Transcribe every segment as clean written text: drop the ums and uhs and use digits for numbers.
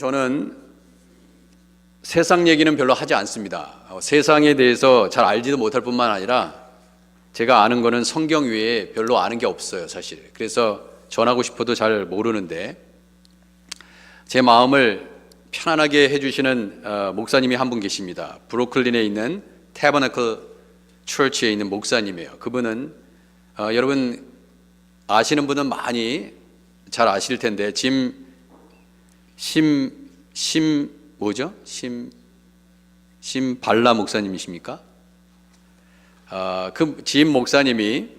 저는 세상 얘기는 별로 하지 않습니다. 세상에 대해서 잘 알지도 못할 뿐만 아니라 제가 아는 거는 성경 외에 별로 아는 게 없어요, 사실. 그래서 전하고 싶어도 잘 모르는데 제 마음을 편안하게 해주시는 목사님이 한 분 계십니다. 브루클린에 있는 태버너클 처치에 있는 목사님이에요. 그분은 여러분 아시는 분은 많이 잘 아실 텐데 심발라 목사님이십니까? 그 짐 목사님이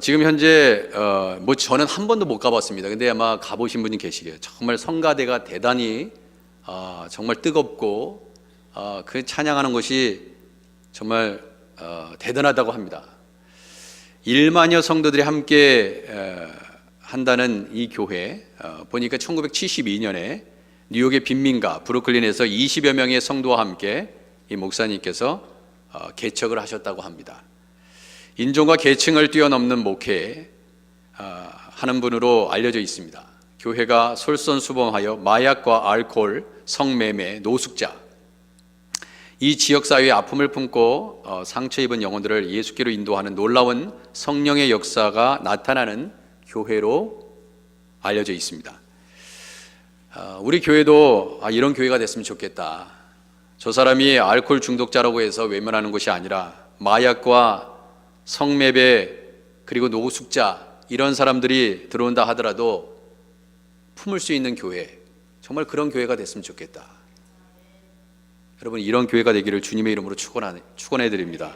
지금 현재 저는 한 번도 못 가봤습니다. 근데 아마 가보신 분이 계시게요. 정말 성가대가 대단히 정말 뜨겁고 그 찬양하는 것이 정말 대단하다고 합니다. 1만여 성도들이 함께 한다는 이 교회 보니까 1972년에 뉴욕의 빈민가 브루클린에서 20여 명의 성도와 함께 이 목사님께서 개척을 하셨다고 합니다. 인종과 계층을 뛰어넘는 목회 하는 분으로 알려져 있습니다. 교회가 솔선수범하여 마약과 알코올, 성매매, 노숙자 이 지역사회의 아픔을 품고 상처 입은 영혼들을 예수께로 인도하는 놀라운 성령의 역사가 나타나는 교회로 알려져 있습니다. 우리 교회도 이런 교회가 됐으면 좋겠다. 저 사람이 알코올 중독자라고 해서 외면하는 것이 아니라 마약과 성매매 그리고 노숙자 이런 사람들이 들어온다 하더라도 품을 수 있는 교회, 정말 그런 교회가 됐으면 좋겠다. 여러분 이런 교회가 되기를 주님의 이름으로 축원해 드립니다.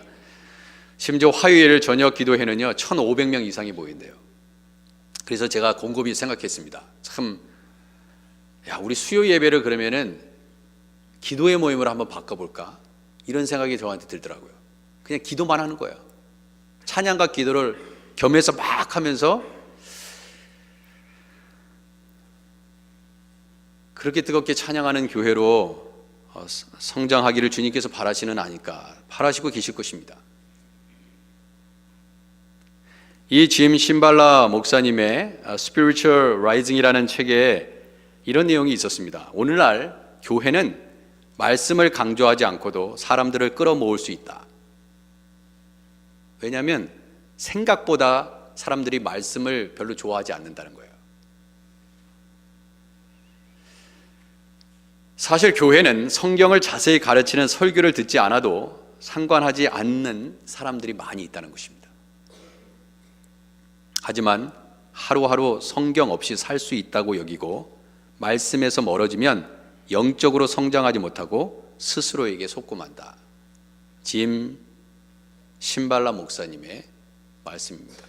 심지어 화요일 저녁 기도회는요 1,500명 이상이 모인대요. 그래서 제가 곰곰이 생각했습니다. 참, 우리 수요 예배를 그러면은 기도의 모임으로 한번 바꿔볼까? 이런 생각이 저한테 들더라고요. 그냥 기도만 하는 거예요. 찬양과 기도를 겸해서 막 하면서 그렇게 뜨겁게 찬양하는 교회로 성장하기를 주님께서 바라시는 아닐까, 바라시고 계실 것입니다. 이 짐 심발라 목사님의 Spiritual Rising이라는 책에 이런 내용이 있었습니다. 오늘날 교회는 말씀을 강조하지 않고도 사람들을 끌어모을 수 있다. 왜냐하면 생각보다 사람들이 말씀을 별로 좋아하지 않는다는 거예요. 사실 교회는 성경을 자세히 가르치는 설교를 듣지 않아도 상관하지 않는 사람들이 많이 있다는 것입니다. 하지만 하루하루 성경 없이 살 수 있다고 여기고 말씀에서 멀어지면 영적으로 성장하지 못하고 스스로에게 속고만다. 짐 심발라 목사님의 말씀입니다.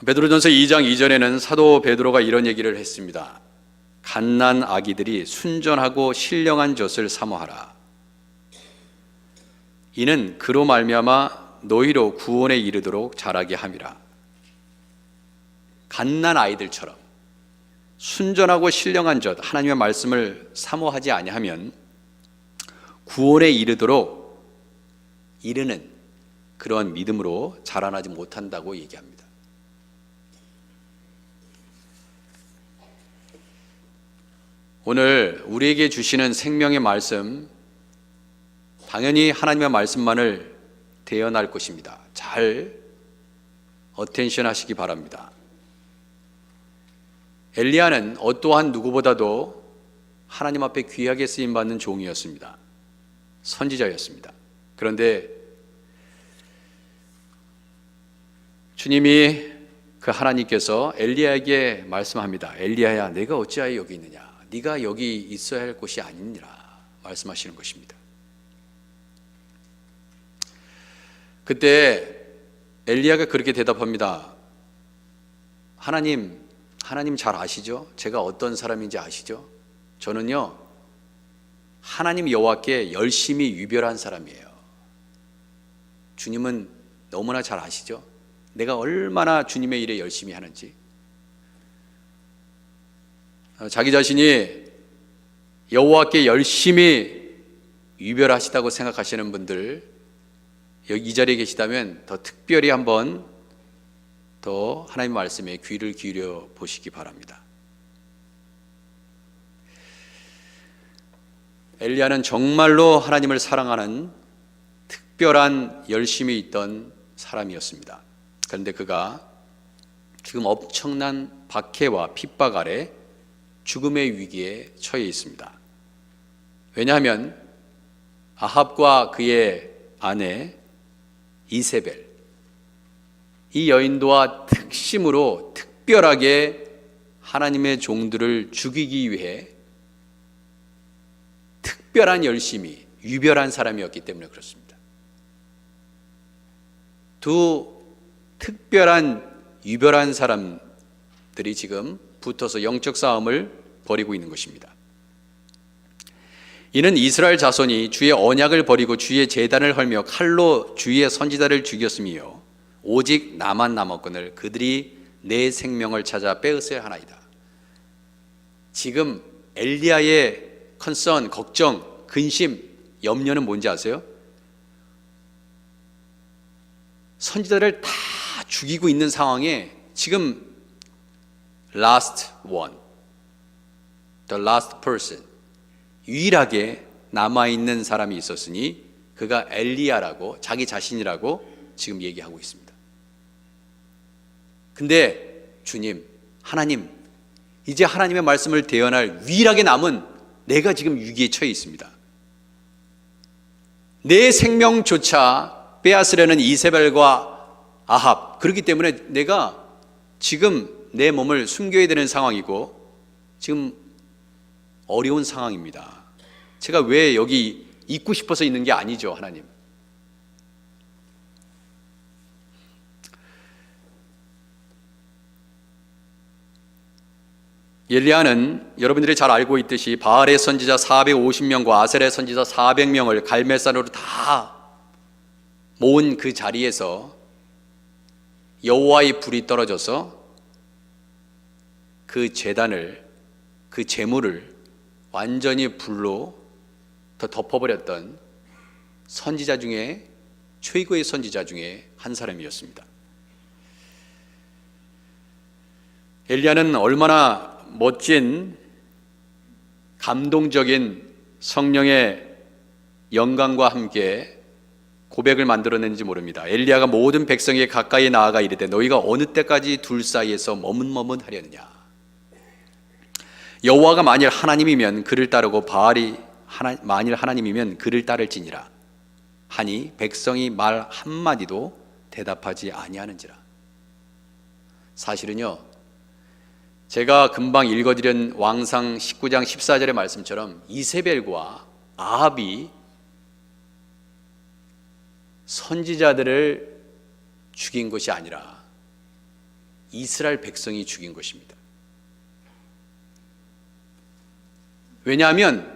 베드로전서 2장 2절에는 사도 베드로가 이런 얘기를 했습니다. 갓난 아기들이 순전하고 신령한 젖을 사모하라. 이는 그로 말미암아 너희로 구원에 이르도록 자라게 함이라. 갓난 아이들처럼 순전하고 신령한 젖 하나님의 말씀을 사모하지 아니하면 구원에 이르도록 이르는 그러한 믿음으로 자라나지 못한다고 얘기합니다. 오늘 우리에게 주시는 생명의 말씀, 당연히 하나님의 말씀만을 대연할 것입니다. 잘 어텐션 하시기 바랍니다. 엘리야는 어떠한 누구보다도 하나님 앞에 귀하게 쓰임받는 종이었습니다. 선지자였습니다. 그런데 주님이 그 하나님께서 엘리야에게 말씀합니다. 엘리야야, 내가 어찌하여 여기 있느냐? 네가 여기 있어야 할 곳이 아니니라 말씀하시는 것입니다. 그때 엘리야가 그렇게 대답합니다. 하나님 잘 아시죠? 제가 어떤 사람인지 아시죠? 저는요 하나님 여호와께 열심히 유별한 사람이에요. 주님은 너무나 잘 아시죠? 내가 얼마나 주님의 일에 열심히 하는지. 자기 자신이 여호와께 열심히 유별하시다고 생각하시는 분들 여기 이 자리에 계시다면 더 특별히 한번 더 하나님의 말씀에 귀를 기울여 보시기 바랍니다. 엘리야는 정말로 하나님을 사랑하는 특별한 열심이 있던 사람이었습니다. 그런데 그가 지금 엄청난 박해와 핍박 아래 죽음의 위기에 처해 있습니다. 왜냐하면 아합과 그의 아내 이세벨, 이 여인도와 특심으로 특별하게 하나님의 종들을 죽이기 위해 특별한 열심이 유별한 사람이었기 때문에 그렇습니다. 두 특별한 유별한 사람들이 지금 붙어서 영적 싸움을 벌이고 있는 것입니다. 이는 이스라엘 자손이 주의 언약을 버리고 주의 제단을 헐며 칼로 주의 선지자를 죽였으며 오직 나만 남았거늘 그들이 내 생명을 찾아 빼앗어야 하나이다. 지금 엘리야의 컨선, 걱정, 근심, 염려는 뭔지 아세요? 선지자를 다 죽이고 있는 상황에 지금 last one, the last person, 유일하게 남아있는 사람이 있었으니 그가 엘리야라고 자기 자신이라고 지금 얘기하고 있습니다. 근데 주님, 하나님, 이제 하나님의 말씀을 대언할 유일하게 남은 내가 지금 위기에 처해 있습니다. 내 생명조차 빼앗으려는 이세벨과 아합, 그렇기 때문에 내가 지금 내 몸을 숨겨야 되는 상황이고 지금 어려운 상황입니다. 제가 왜 여기 있고 싶어서 있는 게 아니죠, 하나님. 엘리야는 여러분들이 잘 알고 있듯이 바알의 선지자 450명과 아셀의 선지자 400명을 갈멜산으로 다 모은 그 자리에서 여호와의 불이 떨어져서 그 제단을, 그 제물을 완전히 불로 더 덮어버렸던 선지자 중에 최고의 선지자 중에 한 사람이었습니다. 엘리야는 얼마나 멋진 감동적인 성령의 영광과 함께 고백을 만들어냈는지 모릅니다. 엘리야가 모든 백성에게 가까이 나아가 이르되 너희가 어느 때까지 둘 사이에서 머뭇머뭇하려느냐. 여호와가 만일 하나님이면 그를 따르고 바알이 만일 하나님이면 그를 따를지니라 하니 백성이 말 한마디도 대답하지 아니하는지라. 사실은요, 제가 금방 읽어드린 왕상 19장 14절의 말씀처럼 이세벨과 아합이 선지자들을 죽인 것이 아니라 이스라엘 백성이 죽인 것입니다. 왜냐하면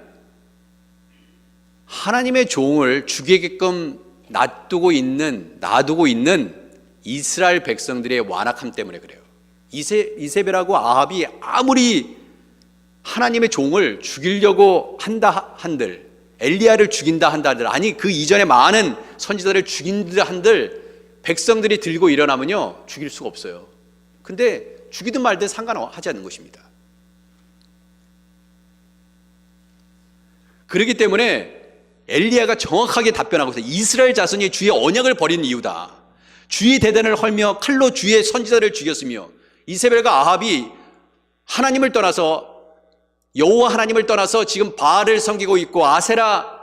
하나님의 종을 죽이게끔 놔두고 있는 이스라엘 백성들의 완악함 때문에 그래요. 이세벨하고 아합이 아무리 하나님의 종을 죽이려고 한다 한들, 엘리야를 죽인다 한다 한들, 아니 그 이전에 많은 선지자를 죽인다 한들 백성들이 들고 일어나면요 죽일 수가 없어요. 근데 죽이든 말든 상관하지 않는 것입니다. 그렇기 때문에 엘리야가 정확하게 답변하고 있어요. 이스라엘 자손이 주의 언약을 버린 이유다. 주의 대단을 헐며 칼로 주의 선지자를 죽였으며 이세벨과 아합이 하나님을 떠나서 여호와 하나님을 떠나서 지금 바알을 섬기고 있고 아세라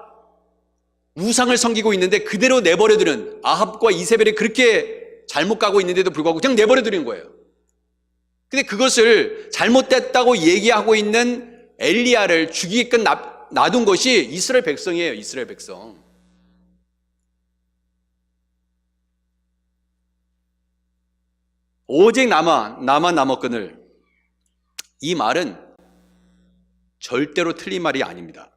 우상을 섬기고 있는데 그대로 내버려두는 아합과 이세벨이 그렇게 잘못 가고 있는데도 불구하고 그냥 내버려두는 거예요. 근데 그것을 잘못됐다고 얘기하고 있는 엘리야를 죽이게끔 놔둔 것이 이스라엘 백성이에요. 이스라엘 백성. 오직 나만 남았거늘. 이 말은 절대로 틀린 말이 아닙니다.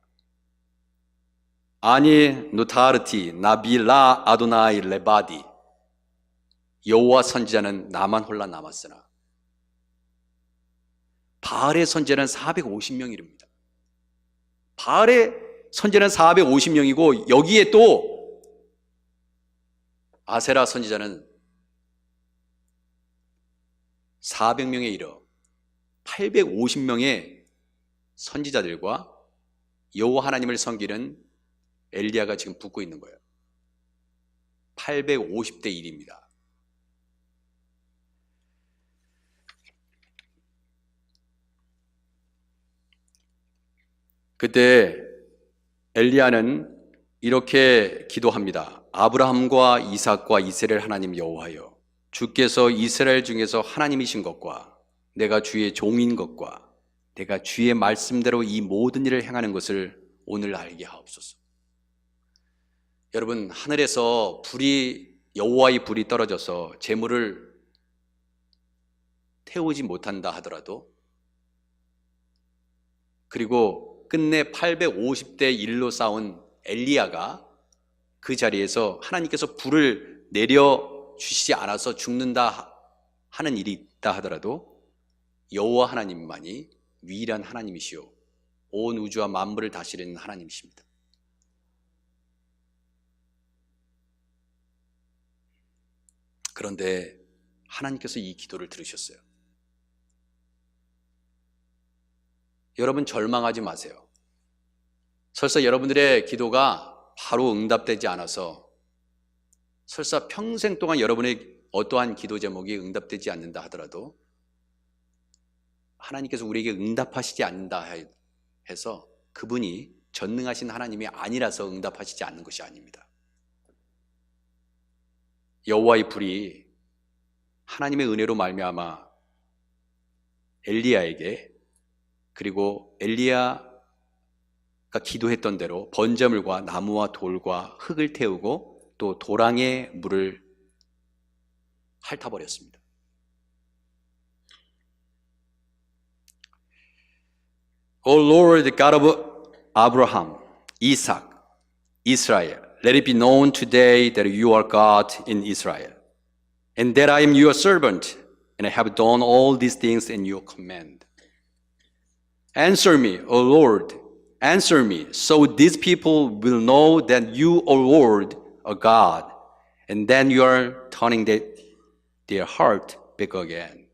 아니 누타르티 나빌라 아도나이 레바디. 여호와 선지자는 나만 홀라 남았으나 바알의 선지자는 450명이랍니다. 바알의 선지자는 450명이고 여기에 또 아세라 선지자는 400명에 이르러 850명의 선지자들과 여호와 하나님을 섬기는 엘리야가 지금 붙고 있는 거예요. 850대 1입니다. 그때 엘리야는 이렇게 기도합니다. 아브라함과 이삭과 이스라엘 하나님 여호와여, 주께서 이스라엘 중에서 하나님이신 것과 내가 주의 종인 것과 내가 주의 말씀대로 이 모든 일을 행하는 것을 오늘 알게 하옵소서. 여러분, 하늘에서 여호와의 불이 떨어져서 재물을 태우지 못한다 하더라도, 그리고 끝내 850대 1로 싸운 엘리야가 그 자리에서 하나님께서 불을 내려주시지 않아서 죽는다 하는 일이 있다 하더라도 여호와 하나님만이 유일한 하나님이시오, 온 우주와 만물을 다스리는 하나님이십니다. 그런데 하나님께서 이 기도를 들으셨어요. 여러분, 절망하지 마세요. 설사 여러분들의 기도가 바로 응답되지 않아서, 설사 평생 동안 여러분의 어떠한 기도 제목이 응답되지 않는다 하더라도 하나님께서 우리에게 응답하시지 않는다 해서 그분이 전능하신 하나님이 아니라서 응답하시지 않는 것이 아닙니다. 여호와의 불이 하나님의 은혜로 말미암아 엘리야에게, 그리고 엘리야가 기도했던 대로 번제물과 나무와 돌과 흙을 태우고 또 도랑의 물을 핥아버렸습니다. O Lord, God of Abraham, Isaac, Israel, let it be known today that you are God in Israel, and that I am your servant, and I have done all these things in your command. Answer me, O Lord, answer me, so these people will know that you, O Lord, are God, and then you are turning their heart back again.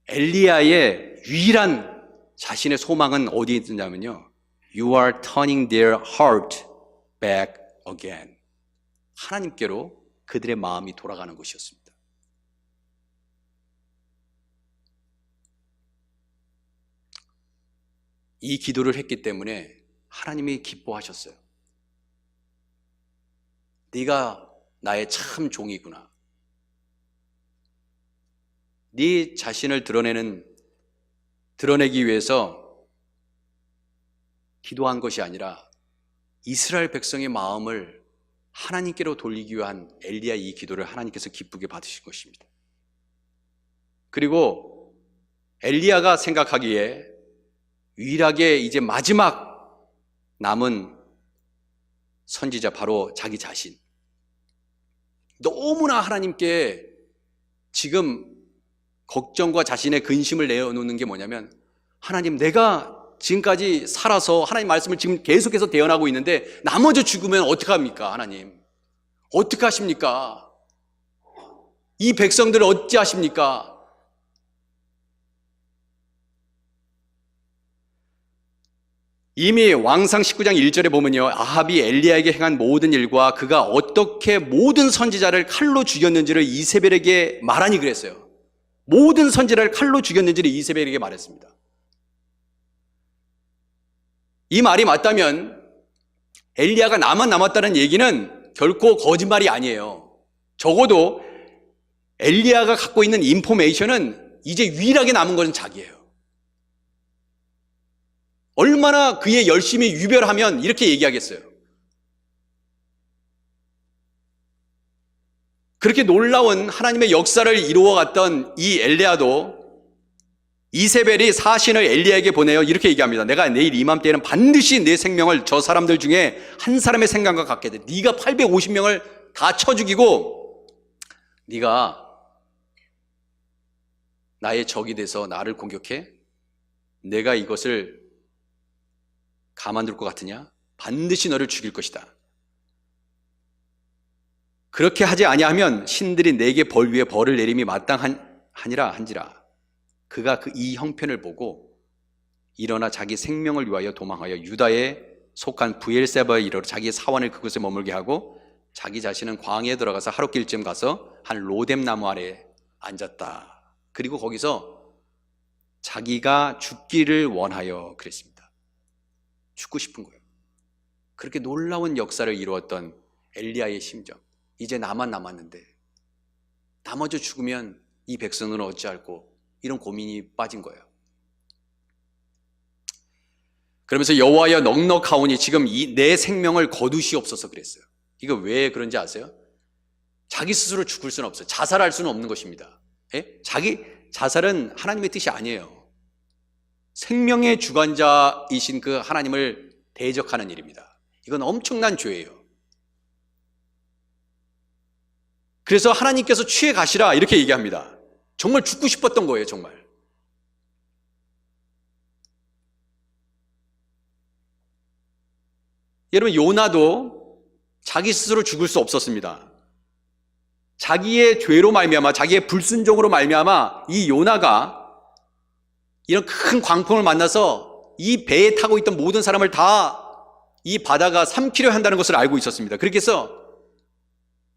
엘리야의 유일한 자신의 소망은 어디에 있느냐면요, You are turning their heart back again. 하나님께로 그들의 마음이 돌아가는 것이었습니다. 이 기도를 했기 때문에 하나님이 기뻐하셨어요. 네가 나의 참 종이구나. 네 자신을 드러내기 위해서 기도한 것이 아니라 이스라엘 백성의 마음을 하나님께로 돌리기 위한 엘리야 이 기도를 하나님께서 기쁘게 받으신 것입니다. 그리고 엘리야가 생각하기에 유일하게 이제 마지막 남은 선지자, 바로 자기 자신, 너무나 하나님께 지금 걱정과 자신의 근심을 내어놓는 게 뭐냐면, 하나님, 내가 지금까지 살아서 하나님 말씀을 지금 계속해서 대언하고 있는데 나 먼저 죽으면 어떡합니까? 하나님, 어떻게 하십니까? 이 백성들을 어찌 하십니까? 이미 왕상 19장 1절에 보면요, 아합이 엘리야에게 행한 모든 일과 그가 어떻게 모든 선지자를 칼로 죽였는지를 이세벨에게 말하니 그랬어요. 모든 선지자를 칼로 죽였는지를 이세벨에게 말했습니다. 이 말이 맞다면 엘리야가 나만 남았다는 얘기는 결코 거짓말이 아니에요. 적어도 엘리야가 갖고 있는 인포메이션은 이제 유일하게 남은 것은 자기예요. 얼마나 그의 열심히 유별하면 이렇게 얘기하겠어요. 그렇게 놀라운 하나님의 역사를 이루어갔던 이 엘리야도 이세벨이 사신을 엘리야에게 보내어 이렇게 얘기합니다. 내가 내일 이맘때에는 반드시 내 생명을 저 사람들 중에 한 사람의 생각과 같게 돼. 네가 850명을 다 쳐 죽이고 네가 나의 적이 돼서 나를 공격해? 내가 이것을 가만둘 것 같으냐? 반드시 너를 죽일 것이다. 그렇게 하지 아니하면 신들이 내게 벌 위에 벌을 내림이 마땅하니라 한지라. 그가 이 형편을 보고 일어나 자기 생명을 위하여 도망하여 유다에 속한 브엘세바에 이르러 자기의 사원을 그곳에 머물게 하고 자기 자신은 광야에 들어가서 하룻길쯤 가서 한 로뎀 나무 아래에 앉았다. 그리고 거기서 자기가 죽기를 원하여 그랬습니다. 죽고 싶은 거예요. 그렇게 놀라운 역사를 이루었던 엘리야의 심정. 이제 나만 남았는데 나머지 죽으면 이 백성은 어찌할꼬, 이런 고민이 빠진 거예요. 그러면서 여호와여 넉넉하오니 지금 내 생명을 거두시옵소서 그랬어요. 이거 왜 그런지 아세요? 자기 스스로 죽을 수는 없어요. 자살할 수는 없는 것입니다. 예? 자살은 하나님의 뜻이 아니에요. 생명의 주관자이신 그 하나님을 대적하는 일입니다. 이건 엄청난 죄예요. 그래서 하나님께서 취해 가시라 이렇게 얘기합니다. 정말 죽고 싶었던 거예요, 정말. 여러분, 요나도 자기 스스로 죽을 수 없었습니다. 자기의 죄로 말미암아, 자기의 불순종으로 말미암아 이 요나가 이런 큰 광풍을 만나서 이 배에 타고 있던 모든 사람을 다 이 바다가 삼키려 한다는 것을 알고 있었습니다. 그렇게 해서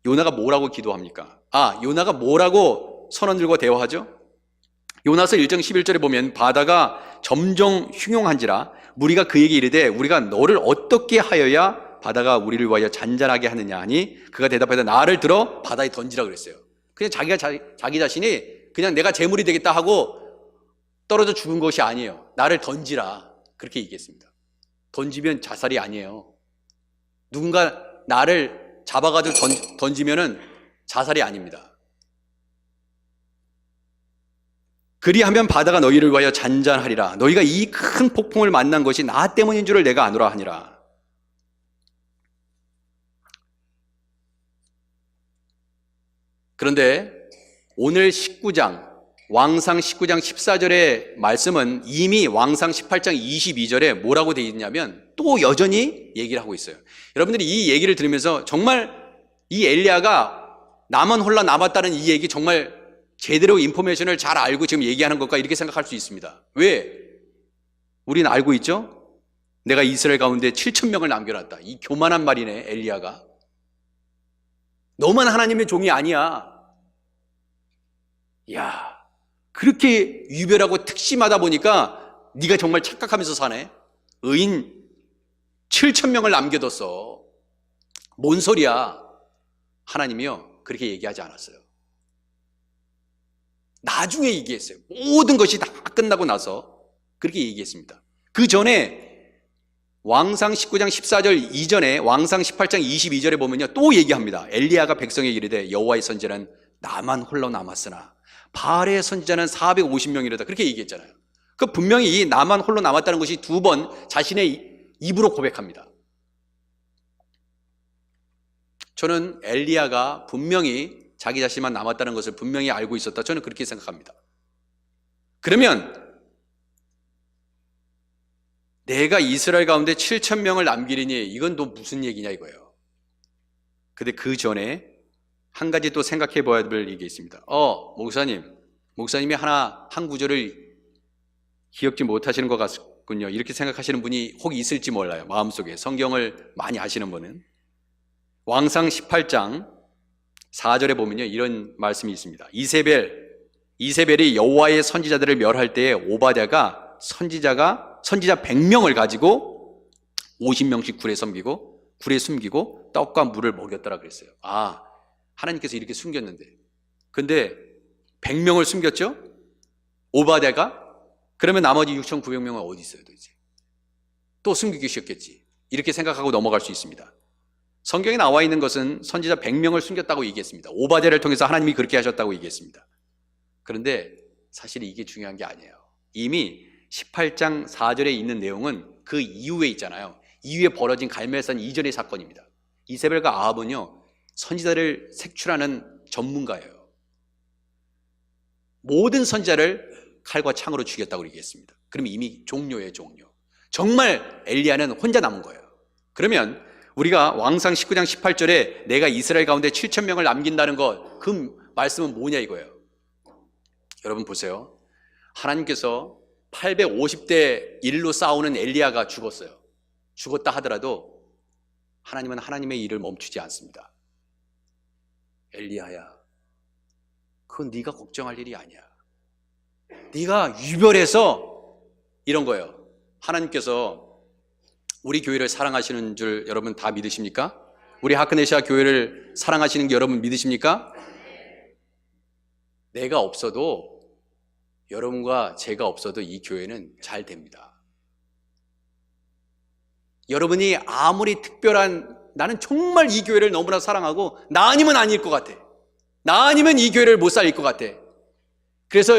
요나가 뭐라고 기도합니까? 요나가 뭐라고 선원 들고 대화하죠? 요나서 1장 11절에 보면 바다가 점점 흉용한지라 무리가 그에게 이르되 우리가 너를 어떻게 하여야 바다가 우리를 위하여 잔잔하게 하느냐 하니 그가 대답하되 나를 들어 바다에 던지라 그랬어요. 그냥 자기 자신이 그냥 내가 재물이 되겠다 하고 떨어져 죽은 것이 아니에요. 나를 던지라 그렇게 얘기했습니다. 던지면 자살이 아니에요. 누군가 나를 잡아가지고 던지면은 자살이 아닙니다. 그리하면 바다가 너희를 위하여 잔잔하리라. 너희가 이 큰 폭풍을 만난 것이 나 때문인 줄을 내가 아노라 하니라. 그런데 오늘 19장 왕상 19장 14절의 말씀은 이미 왕상 18장 22절에 뭐라고 되어 있냐면 또 여전히 얘기를 하고 있어요. 여러분들이 이 얘기를 들으면서 정말 이 엘리야가 나만 홀라 남았다는 이 얘기 정말 제대로 인포메이션을 잘 알고 지금 얘기하는 것과 이렇게 생각할 수 있습니다. 왜? 우리는 알고 있죠? 내가 이스라엘 가운데 7,000명을 남겨놨다. 이 교만한 말이네, 엘리야가. 너만 하나님의 종이 아니야. 야, 그렇게 유별하고 특심하다 보니까 네가 정말 착각하면서 사네. 의인 7,000명을 남겨뒀어. 뭔 소리야? 하나님이요 그렇게 얘기하지 않았어요. 나중에 얘기했어요. 모든 것이 다 끝나고 나서 그렇게 얘기했습니다. 그 전에 왕상 19장 14절 이전에 왕상 18장 22절에 보면요 또 얘기합니다. 엘리야가 백성에게 이르되 여호와의 선지자는 나만 홀로 남았으나 바알의 선지자는 450명이라다 그렇게 얘기했잖아요. 그 분명히 이 나만 홀로 남았다는 것이 두 번 자신의 입으로 고백합니다. 저는 엘리야가 분명히 자기 자신만 남았다는 것을 분명히 알고 있었다. 저는 그렇게 생각합니다. 그러면 내가 이스라엘 가운데 7,000명을 남기리니 이건 또 무슨 얘기냐 이거예요. 근데 그 전에 한 가지 또 생각해 봐야 될 얘기 있습니다. 목사님이 한 구절을 기억지 못하시는 것 같군요. 이렇게 생각하시는 분이 혹 있을지 몰라요. 마음속에 성경을 많이 아시는 분은. 왕상 18장 4절에 보면요 이런 말씀이 있습니다. 이세벨이 여호와의 선지자들을 멸할 때에 오바댜가 선지자 100명을 가지고 50명씩 굴에 숨기고 떡과 물을 먹였더라 그랬어요. 하나님께서 이렇게 숨겼는데 근데 100명을 숨겼죠? 오바댜가? 그러면 나머지 6,900명은 어디 있어요 도대체? 또 숨기기 쉬웠겠지. 이렇게 생각하고 넘어갈 수 있습니다. 성경에 나와 있는 것은 선지자 100명을 숨겼다고 얘기했습니다. 오바댜를 통해서 하나님이 그렇게 하셨다고 얘기했습니다. 그런데 사실 이게 중요한 게 아니에요. 이미 18장 4절에 있는 내용은 그 이후에 있잖아요. 이후에 벌어진 갈멜산 이전의 사건입니다. 이세벨과 아합은요 선지자를 색출하는 전문가예요. 모든 선지자를 칼과 창으로 죽였다고 얘기했습니다. 그럼 이미 종료예요, 종료. 정말 엘리야는 혼자 남은 거예요. 그러면 우리가 왕상 19장 18절에 내가 이스라엘 가운데 7천 명을 남긴다는 것, 그 말씀은 뭐냐 이거예요. 여러분 보세요. 하나님께서 850대 1로 싸우는 엘리야가 죽었어요. 죽었다 하더라도 하나님은 하나님의 일을 멈추지 않습니다. 엘리야야, 그건 네가 걱정할 일이 아니야. 네가 유별해서 이런 거예요. 하나님께서 우리 교회를 사랑하시는 줄 여러분 다 믿으십니까? 우리 하크네시아 교회를 사랑하시는 게 여러분 믿으십니까? 내가 없어도, 여러분과 제가 없어도 이 교회는 잘 됩니다. 여러분이 아무리 특별한, 나는 정말 이 교회를 너무나 사랑하고 나 아니면 아닐 것 같아, 나 아니면 이 교회를 못 살릴 것 같아. 그래서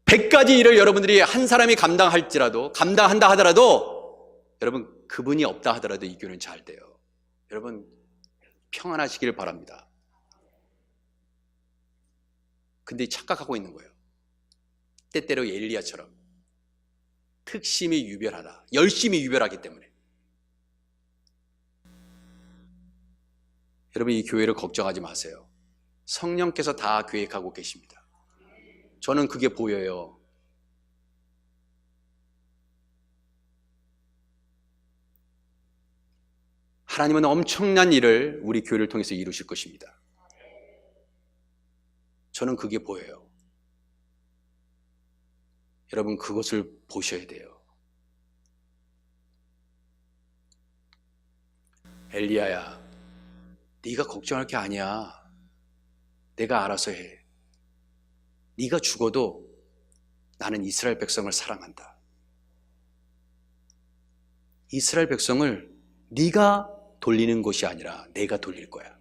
100가지 일을 여러분들이 한 사람이 감당한다 하더라도 여러분 그분이 없다 하더라도 이 교회는 잘 돼요. 여러분 평안하시기를 바랍니다. 근데 착각하고 있는 거예요. 때때로 엘리야처럼 특심이 유별하다, 열심히 유별하기 때문에. 여러분 이 교회를 걱정하지 마세요. 성령께서 다 계획하고 계십니다. 저는 그게 보여요. 하나님은 엄청난 일을 우리 교회를 통해서 이루실 것입니다. 저는 그게 보여요. 여러분 그것을 보셔야 돼요. 엘리야야, 네가 걱정할 게 아니야. 내가 알아서 해. 네가 죽어도 나는 이스라엘 백성을 사랑한다. 이스라엘 백성을 네가 돌리는 것이 아니라 내가 돌릴 거야.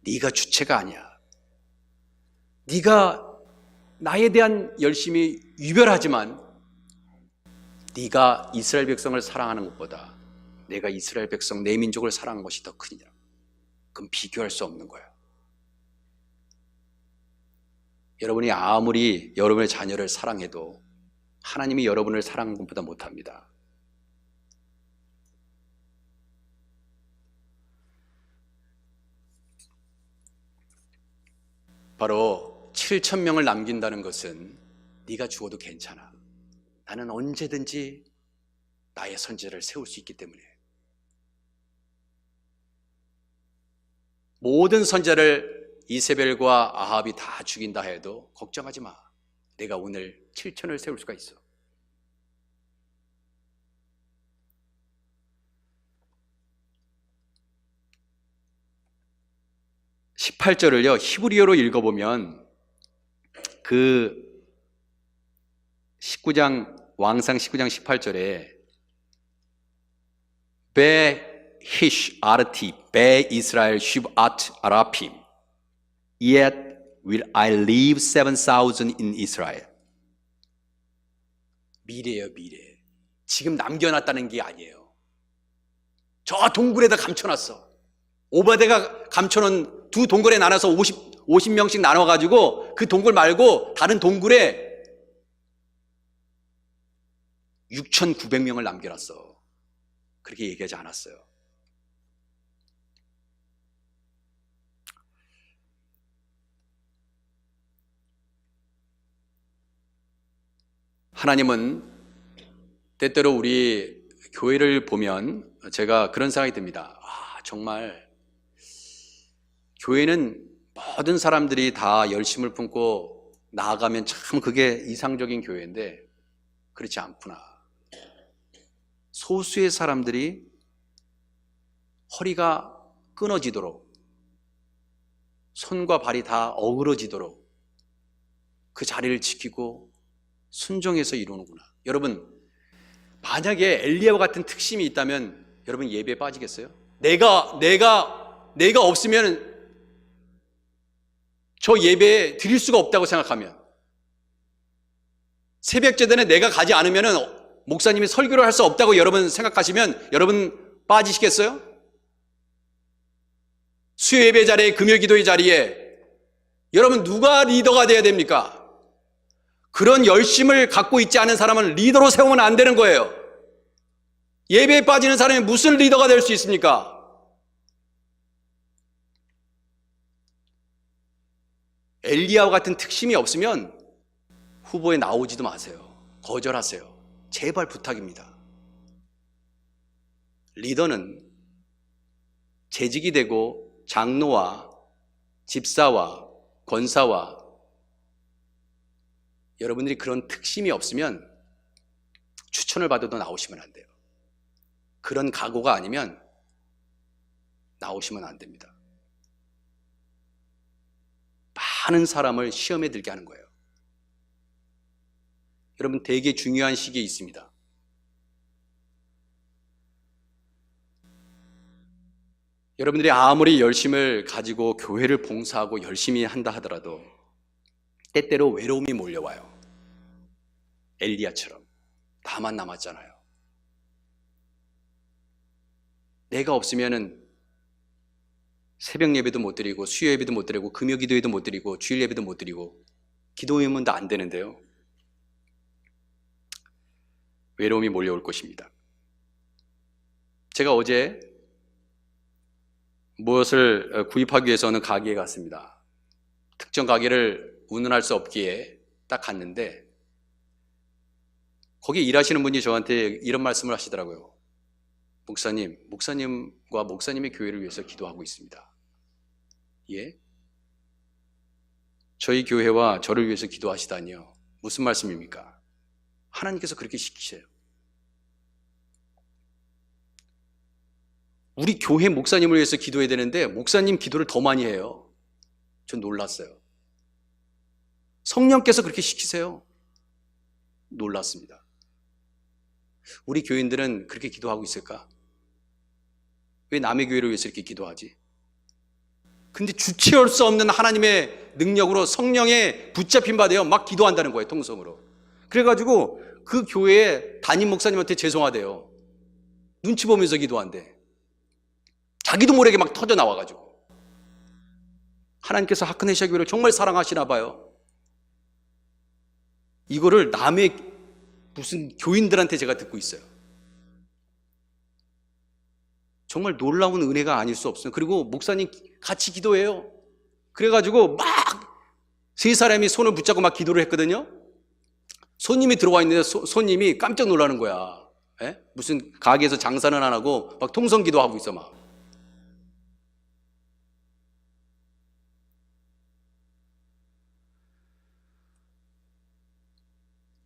네가 주체가 아니야. 네가 나에 대한 열심이 유별하지만 네가 이스라엘 백성을 사랑하는 것보다 내가 이스라엘 백성, 내 민족을 사랑하는 것이 더 크니라. 그건 비교할 수 없는 거야. 여러분이 아무리 여러분의 자녀를 사랑해도 하나님이 여러분을 사랑하는 것보다 못합니다. 바로 7천 명을 남긴다는 것은 네가 죽어도 괜찮아. 나는 언제든지 나의 선지자를 세울 수 있기 때문에. 모든 선지자를 이세벨과 아합이 다 죽인다 해도 걱정하지 마. 내가 오늘 7천을 세울 수가 있어. (18절을요) 히브리어로 읽어보면 그 19장 왕상 19장 18절에 베 히쉬 아르티 베 이스라엘 슈브아트 아라핌 yet will I leave 7,000 in Israel. 미래예요, 미래. 지금 남겨놨다는 게 아니에요. 저 동굴에다 감춰놨어. 오바데가 감춰놓은 두 동굴에 나눠서 50명씩 나눠가지고 그 동굴 말고 다른 동굴에 6,900명을 남겨놨어. 그렇게 얘기하지 않았어요. 하나님은 때때로 우리 교회를 보면 제가 그런 생각이 듭니다. 정말 교회는 모든 사람들이 다 열심을 품고 나아가면 참 그게 이상적인 교회인데 그렇지 않구나. 소수의 사람들이 허리가 끊어지도록, 손과 발이 다 어그러지도록 그 자리를 지키고 순종해서 이루는구나. 여러분, 만약에 엘리야와 같은 특심이 있다면 여러분 예배에 빠지겠어요? 내가 없으면 저 예배에 드릴 수가 없다고 생각하면, 새벽 제단에 내가 가지 않으면 목사님이 설교를 할 수 없다고 여러분 생각하시면 여러분 빠지시겠어요? 수요 예배 자리에, 금요 기도의 자리에 여러분 누가 리더가 돼야 됩니까? 그런 열심을 갖고 있지 않은 사람은 리더로 세우면 안 되는 거예요. 예배에 빠지는 사람이 무슨 리더가 될 수 있습니까? 엘리야와 같은 특심이 없으면 후보에 나오지도 마세요. 거절하세요. 제발 부탁입니다. 리더는 재직이 되고 장로와 집사와 권사와 여러분들이 그런 특심이 없으면 추천을 받아도 나오시면 안 돼요. 그런 각오가 아니면 나오시면 안 됩니다. 많은 사람을 시험에 들게 하는 거예요. 여러분, 되게 중요한 시기에 있습니다. 여러분들이 아무리 열심을 가지고 교회를 봉사하고 열심히 한다 하더라도 때때로 외로움이 몰려와요. 엘리야처럼 나만 남았잖아요. 내가 없으면은 새벽 예배도 못 드리고 수요 예배도 못 드리고 금요 기도회도 못 드리고 주일 예배도 못 드리고 기도회문도 안 되는데요. 외로움이 몰려올 것입니다. 제가 어제 무엇을 구입하기 위해서는 가게에 갔습니다. 특정 가게를 운운할 수 없기에 딱 갔는데 거기 일하시는 분이 저한테 이런 말씀을 하시더라고요. 목사님과 목사님의 교회를 위해서 기도하고 있습니다. 예? 저희 교회와 저를 위해서 기도하시다니요. 무슨 말씀입니까? 하나님께서 그렇게 시키셔요. 우리 교회 목사님을 위해서 기도해야 되는데 목사님 기도를 더 많이 해요. 전 놀랐어요. 성령께서 그렇게 시키세요. 놀랐습니다. 우리 교인들은 그렇게 기도하고 있을까? 왜 남의 교회를 위해서 이렇게 기도하지? 근데 주체할 수 없는 하나님의 능력으로 성령에 붙잡힌 바 되어 막 기도한다는 거예요, 통성으로. 그래가지고 그 교회의 담임 목사님한테 죄송하대요. 눈치 보면서 기도한대. 자기도 모르게 막 터져 나와가지고. 하나님께서 하크네시아 교회를 정말 사랑하시나 봐요. 이거를 남의 무슨 교인들한테 제가 듣고 있어요. 정말 놀라운 은혜가 아닐 수 없어요. 그리고 목사님 같이 기도해요. 그래가지고 막 세 사람이 손을 붙잡고 막 기도를 했거든요. 손님이 들어와 있는데 손님이 깜짝 놀라는 거야. 에? 무슨 가게에서 장사는 안 하고 막 통성 기도하고 있어 막.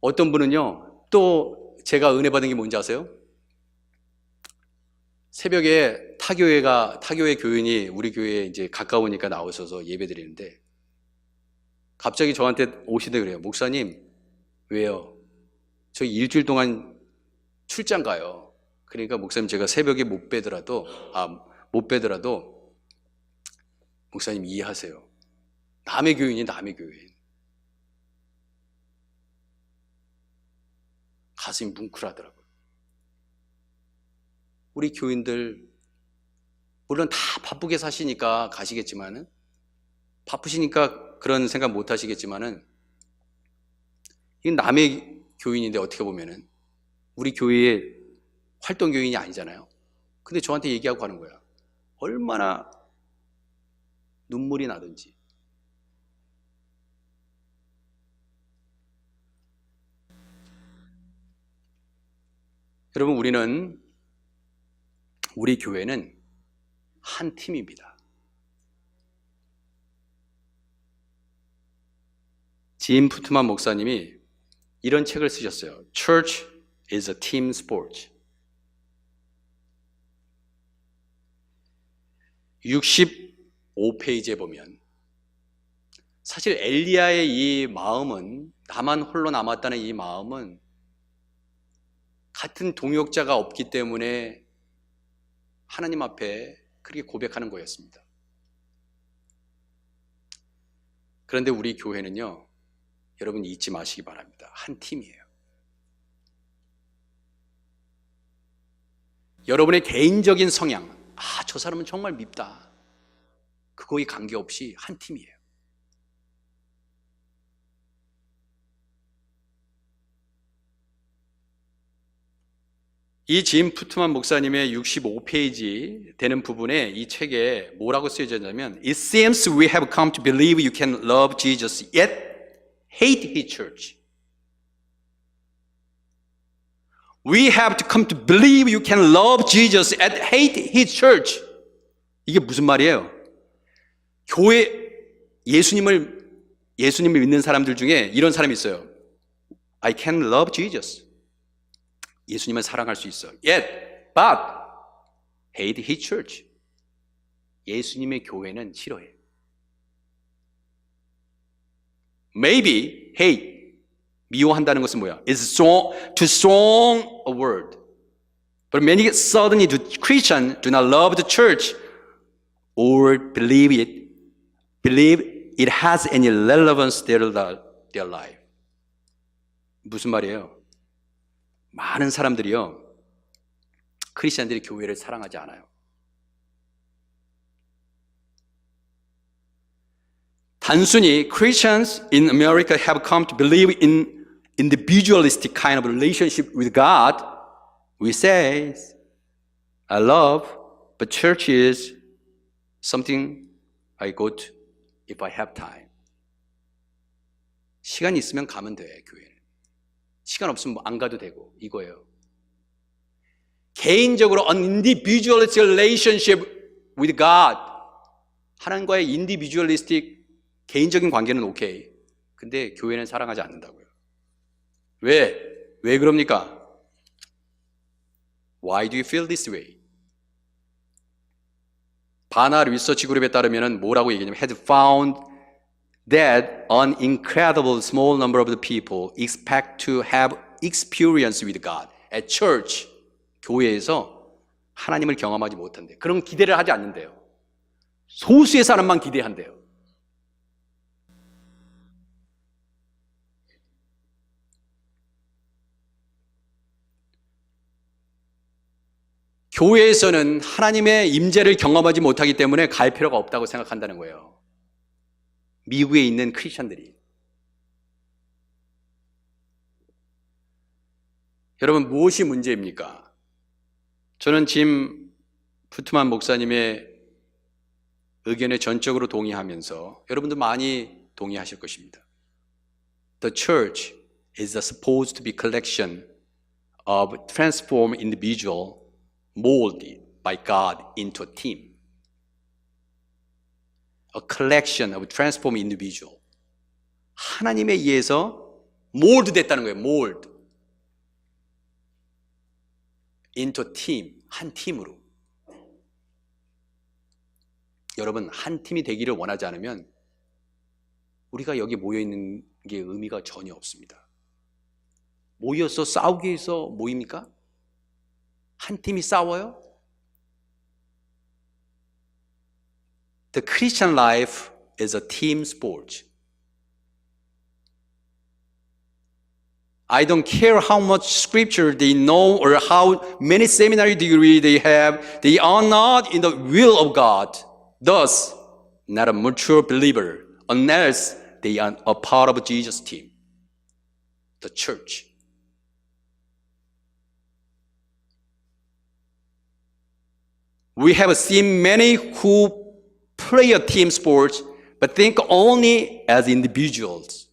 어떤 분은요, 또 제가 은혜 받은 게 뭔지 아세요? 새벽에 타교회 교인이 우리 교회에 이제 가까우니까 나오셔서 예배 드리는데 갑자기 저한테 오시대 그래요. 목사님, 왜요? 저 일주일 동안 출장 가요. 그러니까 목사님 제가 새벽에 못 빼더라도 목사님 이해하세요. 남의 교인이 남의 교인. 가슴이 뭉클하더라고요. 우리 교인들 물론 다 바쁘게 사시니까 가시겠지만은 바쁘시니까 그런 생각 못 하시겠지만은 이 남의 교인인데 어떻게 보면은 우리 교회의 활동 교인이 아니잖아요. 근데 저한테 얘기하고 가는 거야. 얼마나 눈물이 나든지. 여러분, 우리 교회는 한 팀입니다. 짐 푸트만 목사님이 이런 책을 쓰셨어요. Church is a team sport. 65페이지에 보면 사실 엘리야의 이 마음은, 나만 홀로 남았다는 이 마음은 같은 동역자가 없기 때문에 하나님 앞에 그렇게 고백하는 거였습니다. 그런데 우리 교회는요, 여러분 잊지 마시기 바랍니다. 한 팀이에요. 여러분의 개인적인 성향, 저 사람은 정말 밉다, 그거에 관계없이 한 팀이에요. 이 짐 푸트만 목사님의 65페이지 되는 부분에 이 책에 뭐라고 쓰여져 있냐면 It seems we have come to believe you can love Jesus yet hate his church. We have to come to believe you can love Jesus and hate his church. 이게 무슨 말이에요? 교회 예수님을 믿는 사람들 중에 이런 사람이 있어요. I can love Jesus. 예수님을 사랑할 수 있어. Yet, but hate his church. 예수님의 교회는 싫어해. Maybe hate. 미워한다는 것은 뭐야? It's too strong a word. But many suddenly Christians do not love the church or believe it has any relevance to their life. 무슨 말이에요? 많은 사람들이요, 크리스천들이 교회를 사랑하지 않아요. 단순히 Christians in America have come to believe in individualistic kind of relationship with God. We say, I love, but church is something I go to if I have time. 시간 있으면 가면 돼, 교회는. 시간 없으면 안 가도 되고, 이거예요. 개인적으로 an individualistic relationship with God. 하나님과의 individualistic 개인적인 관계는 오케이. 근데 교회는 사랑하지 않는다고요. 왜 그럽니까? Why do you feel this way? 바나 리서치 그룹에 따르면 뭐라고 얘기하냐면 had found that an incredible small number of the people expect to have experience with God at church. 교회에서 하나님을 경험하지 못한대. 그런 기대를 하지 않는데요. 소수의 사람만 기대한대요. 교회에서는 하나님의 임재를 경험하지 못하기 때문에 갈 필요가 없다고 생각한다는 거예요. 미국에 있는 크리스천들이. 여러분, 무엇이 문제입니까? 저는 짐 푸트만 목사님의 의견에 전적으로 동의하면서 여러분도 많이 동의하실 것입니다. The church is supposed to be collection of transformed individual molded by God into a team. A collection of transformed individual. 하나님에 의해서 mold 됐다는 거예요. mold. into a team. 한 팀으로. 여러분, 한 팀이 되기를 원하지 않으면 우리가 여기 모여 있는 게 의미가 전혀 없습니다. 모여서 싸우기 위해서 모입니까? 한 팀이 싸워요? The Christian life is a team sport. I don't care how much scripture they know or how many seminary degrees they have. They are not in the will of God. Thus, not a mature believer unless they are a part of Jesus' team, the church. We have seen many who play a team sport but think only as individuals.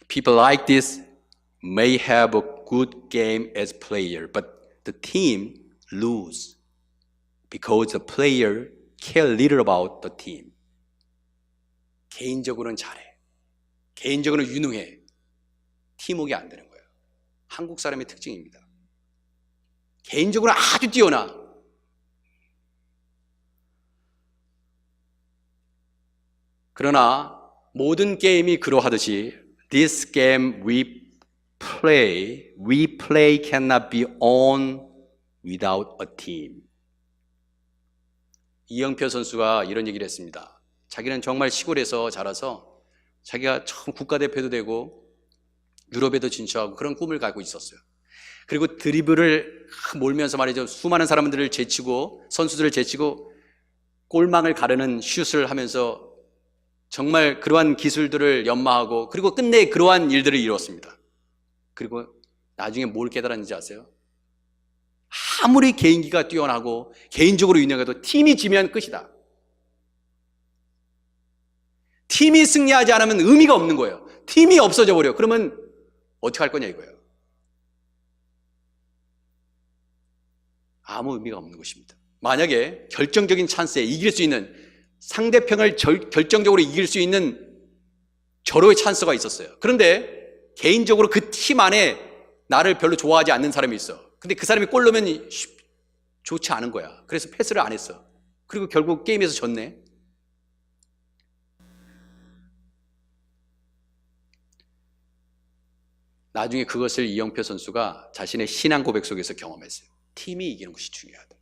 People like this may have a good game as player, but the team lose because the player care little about the team. 개인적으로는 잘해. 개인적으로는 유능해. 팀워크가 안 되는 거예요. 한국 사람의 특징입니다. 개인적으로 아주 뛰어나. 그러나 모든 게임이 그러하듯이 this game we play cannot be on without a team. 이영표 선수가 이런 얘기를 했습니다. 자기는 정말 시골에서 자라서 자기가 처음 국가대표도 되고 유럽에도 진출하고 그런 꿈을 갖고 있었어요. 그리고 드리블을 몰면서 말이죠. 수많은 사람들을 제치고 선수들을 제치고 골망을 가르는 슛을 하면서 정말 그러한 기술들을 연마하고 그리고 끝내 그러한 일들을 이루었습니다. 그리고 나중에 뭘 깨달았는지 아세요? 아무리 개인기가 뛰어나고 개인적으로 유능해도 팀이 지면 끝이다. 팀이 승리하지 않으면 의미가 없는 거예요. 팀이 없어져 버려. 그러면 어떻게 할 거냐 이거예요. 아무 의미가 없는 것입니다. 만약에 결정적인 찬스에 이길 수 있는, 상대편을 결정적으로 이길 수 있는 절호의 찬스가 있었어요. 그런데 개인적으로 그 팀 안에 나를 별로 좋아하지 않는 사람이 있어. 근데 그 사람이 골 넣으면 좋지 않은 거야. 그래서 패스를 안 했어. 그리고 결국 게임에서 졌네. 나중에 그것을 이영표 선수가 자신의 신앙 고백 속에서 경험했어요. 팀이 이기는 것이 중요하다.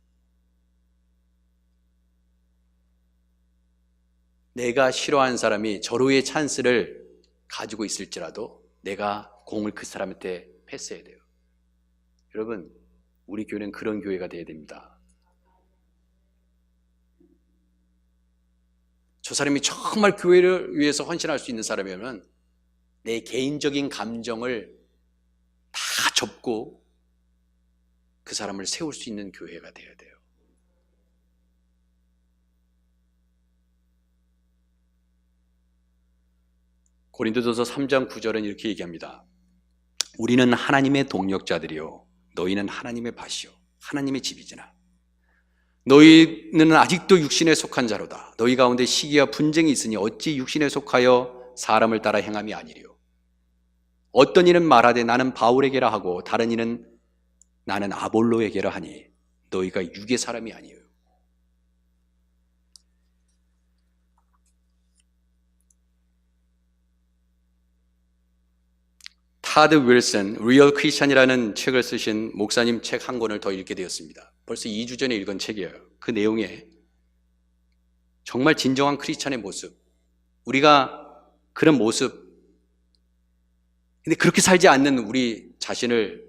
내가 싫어하는 사람이 절호의 찬스를 가지고 있을지라도 내가 공을 그 사람한테 패스해야 돼요. 여러분, 우리 교회는 그런 교회가 되어야 됩니다. 저 사람이 정말 교회를 위해서 헌신할 수 있는 사람이면 내 개인적인 감정을 다 접고 그 사람을 세울 수 있는 교회가 되어야 돼요. 고린도전서 3장 9절은 이렇게 얘기합니다. 우리는 하나님의 동역자들이요 너희는 하나님의 밭이요 하나님의 집이지나 너희는 아직도 육신에 속한 자로다. 너희 가운데 시기와 분쟁이 있으니 어찌 육신에 속하여 사람을 따라 행함이 아니리요. 어떤 이는 말하되 나는 바울에게라 하고 다른 이는 나는 아볼로에게라 하니 너희가 육의 사람이 아니에요. 타드 윌슨, 리얼 크리스천이라는 책을 쓰신 목사님 책 한 권을 더 읽게 되었습니다. 벌써 2주 전에 읽은 책이에요. 그 내용에 정말 진정한 크리스천의 모습, 우리가 그런 모습, 근데 그렇게 살지 않는 우리 자신을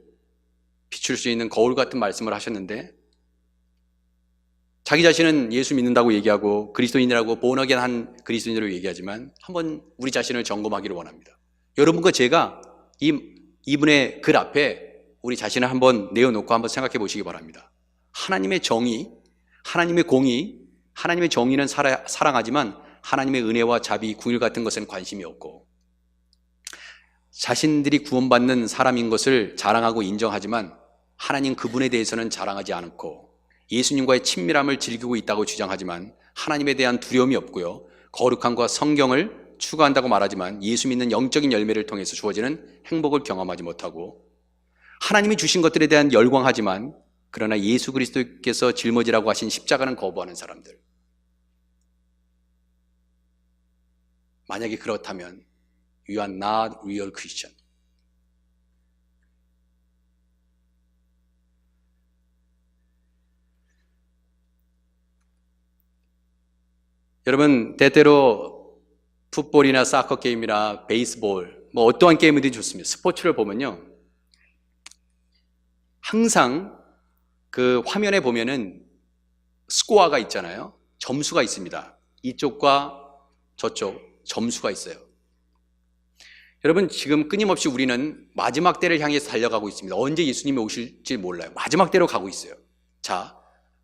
비출 수 있는 거울 같은 말씀을 하셨는데, 자기 자신은 예수 믿는다고 얘기하고 그리스도인이라고 본어겐 한 그리스도인으로 얘기하지만 한번 우리 자신을 점검하기를 원합니다. 여러분과 제가 이분의 글 앞에 우리 자신을 한번 내어놓고 한번 생각해 보시기 바랍니다. 하나님의 정의, 하나님의 공의, 하나님의 정의는 사랑하지만 하나님의 은혜와 자비, 궁율 같은 것에는 관심이 없고, 자신들이 구원받는 사람인 것을 자랑하고 인정하지만 하나님 그분에 대해서는 자랑하지 않고, 예수님과의 친밀함을 즐기고 있다고 주장하지만 하나님에 대한 두려움이 없고요, 거룩함과 성경을 추구한다고 말하지만 예수 믿는 영적인 열매를 통해서 주어지는 행복을 경험하지 못하고, 하나님이 주신 것들에 대한 열광하지만 그러나 예수 그리스도께서 짊어지라고 하신 십자가는 거부하는 사람들, 만약에 그렇다면 You are not real Christian. 여러분, 때때로 풋볼이나 사커 게임이나 베이스볼, 뭐 어떠한 게임이든 좋습니다. 스포츠를 보면요, 항상 그 화면에 보면은 스코어가 있잖아요. 점수가 있습니다. 이쪽과 저쪽 점수가 있어요. 여러분, 지금 끊임없이 우리는 마지막 때를 향해서 달려가고 있습니다. 언제 예수님이 오실지 몰라요. 마지막 때로 가고 있어요. 자,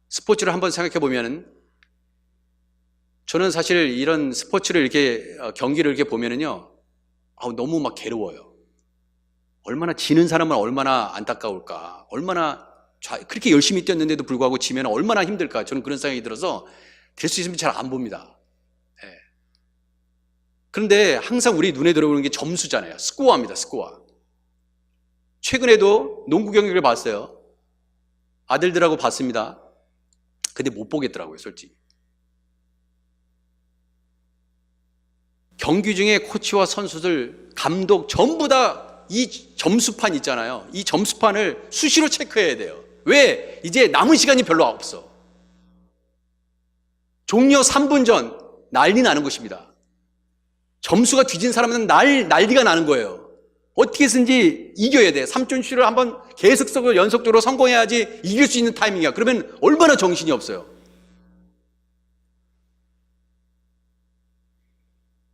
스포츠를 한번 생각해 보면은, 저는 사실 이런 스포츠를 이렇게 경기를 이렇게 보면은요, 너무 막 괴로워요. 얼마나 지는 사람은 얼마나 안타까울까, 얼마나 그렇게 열심히 뛰었는데도 불구하고 지면 얼마나 힘들까. 저는 그런 생각이 들어서 될 수 있으면 잘 안 봅니다. 네. 그런데 항상 우리 눈에 들어오는 게 점수잖아요. 스코어입니다. 스코어. 최근에도 농구 경기를 봤어요. 아들들하고 봤습니다. 근데 못 보겠더라고요, 솔직히. 경기 중에 코치와 선수들, 감독 전부 다 이 점수판 있잖아요. 이 점수판을 수시로 체크해야 돼요. 왜? 이제 남은 시간이 별로 없어. 종료 3분 전 난리 나는 것입니다. 점수가 뒤진 사람은 난리가 나는 거예요. 어떻게 해서든지 이겨야 돼. 3점 슛을 한번 계속 연속적으로 성공해야지 이길 수 있는 타이밍이야. 그러면 얼마나 정신이 없어요.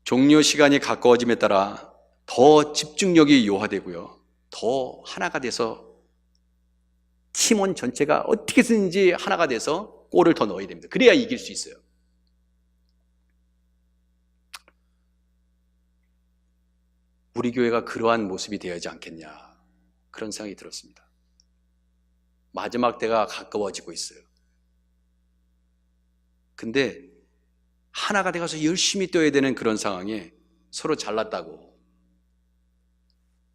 종료 시간이 가까워짐에 따라 더 집중력이 요하되고요, 더 하나가 돼서 팀원 전체가 어떻게 쓰는지 하나가 돼서 골을 더 넣어야 됩니다. 그래야 이길 수 있어요. 우리 교회가 그러한 모습이 되어야 하지 않겠냐, 그런 생각이 들었습니다. 마지막 때가 가까워지고 있어요. 근데 하나가 돼가서 열심히 뛰어야 되는 그런 상황에 서로 잘났다고,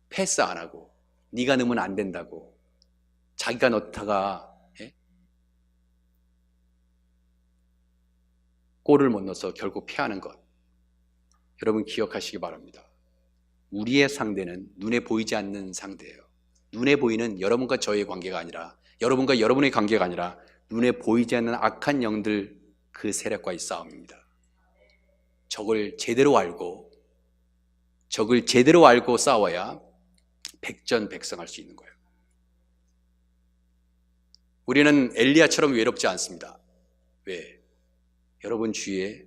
패스 안 하고, 네가 넣으면 안 된다고, 자기가 넣다가 골을 못 넣어서 결국 패하는 것, 여러분 기억하시기 바랍니다. 우리의 상대는 눈에 보이지 않는 상대예요. 눈에 보이는 여러분과 저의 관계가 아니라, 여러분과 여러분의 관계가 아니라 눈에 보이지 않는 악한 영들, 그 세력과의 싸움입니다. 적을 제대로 알고 싸워야 백전백승할 수 있는 거예요. 우리는 엘리야처럼 외롭지 않습니다. 왜? 여러분 주위에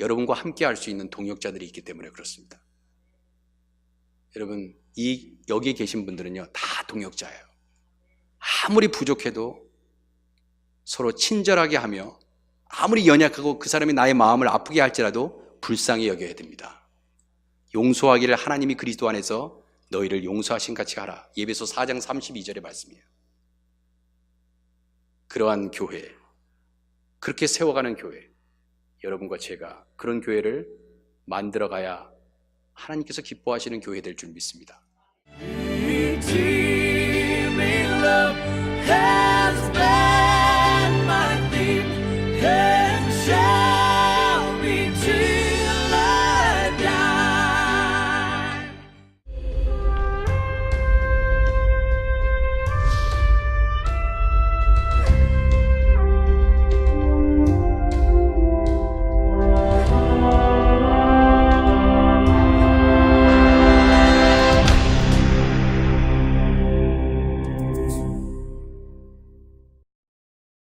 여러분과 함께 할 수 있는 동역자들이 있기 때문에 그렇습니다. 여러분, 여기에 계신 분들은요, 다 동역자예요. 아무리 부족해도 서로 친절하게 하며, 아무리 연약하고 그 사람이 나의 마음을 아프게 할지라도 불쌍히 여겨야 됩니다. 용서하기를 하나님이 그리스도 안에서 너희를 용서하신 같이 하라. 예배소 4장 32절의 말씀이에요. 그러한 교회, 그렇게 세워가는 교회, 여러분과 제가 그런 교회를 만들어가야 하나님께서 기뻐하시는 교회 될 줄 믿습니다.